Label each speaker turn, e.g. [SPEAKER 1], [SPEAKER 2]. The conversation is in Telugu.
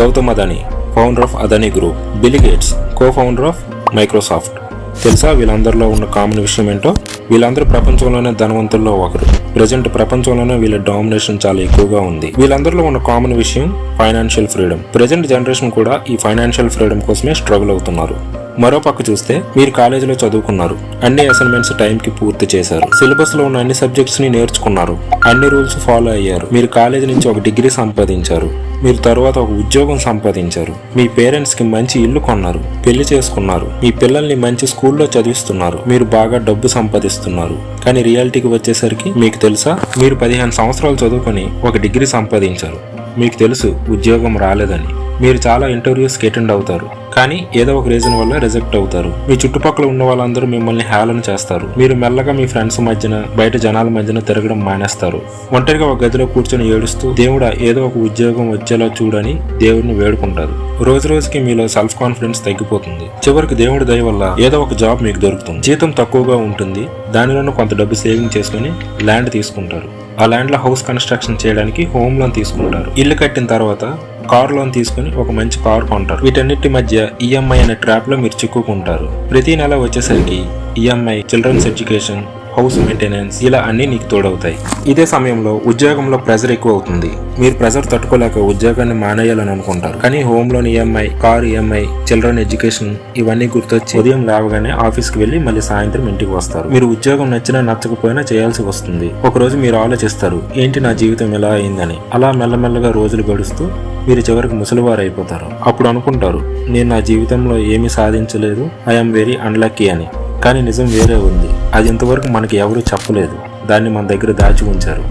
[SPEAKER 1] Gautam Adani, founder of Adani group. Bill Gates, co-founder of Microsoft. తెలుసా వీళ్ళందరిలో ఉన్న కామన్ విషయం ఏంటో? వీళ్ళందరూ ప్రపంచంలోనే ధనవంతుల్లో ఒకరు. ప్రజెంట్ ప్రపంచంలోనే వీళ్ళ డామినేషన్ చాలా ఎక్కువగా ఉంది. వీళ్ళందరిలో ఉన్న కామన్ విషయం ఫైనాన్షియల్ ఫ్రీడమ్. ప్రజెంట్ జనరేషన్ కూడా ఈ ఫైనాన్షియల్ ఫ్రీడమ్ కోసమే స్ట్రగుల్ అవుతున్నారు. మరో పక్క చూస్తే మీరు కాలేజీలో చదువుకున్నారు, అన్ని అసైన్మెంట్స్ టైంకి పూర్తి చేశారు, సిలబస్ లో ఉన్న అన్ని సబ్జెక్ట్స్ ని నేర్చుకున్నారు, అన్ని రూల్స్ ఫాలో అయ్యారు, మీరు కాలేజీ నుంచి ఒక డిగ్రీ సంపాదించారు, మీరు తర్వాత ఒక ఉద్యోగం సంపాదించారు, మీ పేరెంట్స్ కి మంచి ఇల్లు కొన్నారు, పెళ్లి చేసుకున్నారు, మీ పిల్లల్ని మంచి స్కూల్లో చదివిస్తున్నారు, మీరు బాగా డబ్బు సంపాదిస్తున్నారు. కానీ రియాలిటీకి వచ్చేసరికి మీకు తెలుసా, మీరు 15 సంవత్సరాలు చదువుకొని ఒక డిగ్రీ సంపాదించారు, మీకు తెలుసు ఉద్యోగం రాలేదని. మీరు చాలా ఇంటర్వ్యూస్కి అటెండ్ అవుతారు, కానీ ఏదో ఒక రీజన్ వల్ల రిజెక్ట్ అవుతారు. మీ చుట్టుపక్కల ఉన్న వాళ్ళందరూ మిమ్మల్ని హేళన చేస్తారు. మీరు మెల్లగా మీ ఫ్రెండ్స్ మధ్యన, బయట జనాల మధ్యన తిరగడం మానేస్తారు. ఒంటరిగా ఒక గదిలో కూర్చొని ఏడుస్తూ దేవుడా ఏదో ఒక ఉద్యోగం వచ్చేలా చూడని దేవుడిని వేడుకుంటారు. రోజు రోజుకి మీలో సెల్ఫ్ కాన్ఫిడెన్స్ తగ్గిపోతుంది. చివరికి దేవుడి దయ వల్ల ఏదో ఒక జాబ్ మీకు దొరుకుతుంది. జీతం తక్కువగా ఉంటుంది, దానిలోనూ కొంత డబ్బు సేవింగ్ చేసుకుని ల్యాండ్ తీసుకుంటారు. ఆ ల్యాండ్ లో హౌస్ కన్స్ట్రక్షన్ చేయడానికి హోమ్ లోన్ తీసుకుంటారు. ఇల్లు కట్టిన తర్వాత కార్ లోన్ తీసుకుని ఒక మంచి కార్ కొంటారు. వీటన్నిటి మధ్య ఈఎంఐ అనే ట్రాప్ లో మీరు చిక్కుకుంటారు. ప్రతి నెల వచ్చేసరికి EMI, children's education, house maintenance ఇలా అన్ని నీకు తోడవుతాయి. ఇదే సమయంలో ఉద్యోగంలో ప్రెజర్ ఎక్కువ అవుతుంది. మీరు ప్రెజర్ తట్టుకోలేక ఉద్యోగాన్ని మానేయాలని అనుకుంటారు. కానీ home loan EMI, car EMI, children education ఇవన్నీ గుర్తొచ్చి ఉదయం లేవగానే ఆఫీస్కి వెళ్లి మళ్ళీ సాయంత్రం ఇంటికి వస్తారు. మీరు ఉద్యోగం నచ్చినా నచ్చకపోయినా చేయాల్సి వస్తుంది. ఒక రోజు మీరు ఆలోచిస్తారు, ఏంటి నా జీవితం ఇలా అయిందని. అలా మెల్లమెల్లగా రోజులు గడుస్తూ మీరు చివరికి ముసలివారు అయిపోతారు. అప్పుడు అనుకుంటారు, నేను నా జీవితంలో ఏమీ సాధించలేదు, ఐఎమ్ వెరీ అన్లక్కీ అని. కానీ నిజం వేరే ఉంది. అది ఇంతవరకు మనకి ఎవరూ చెప్పలేదు. దాన్ని మన దగ్గర దాచి ఉంచారు.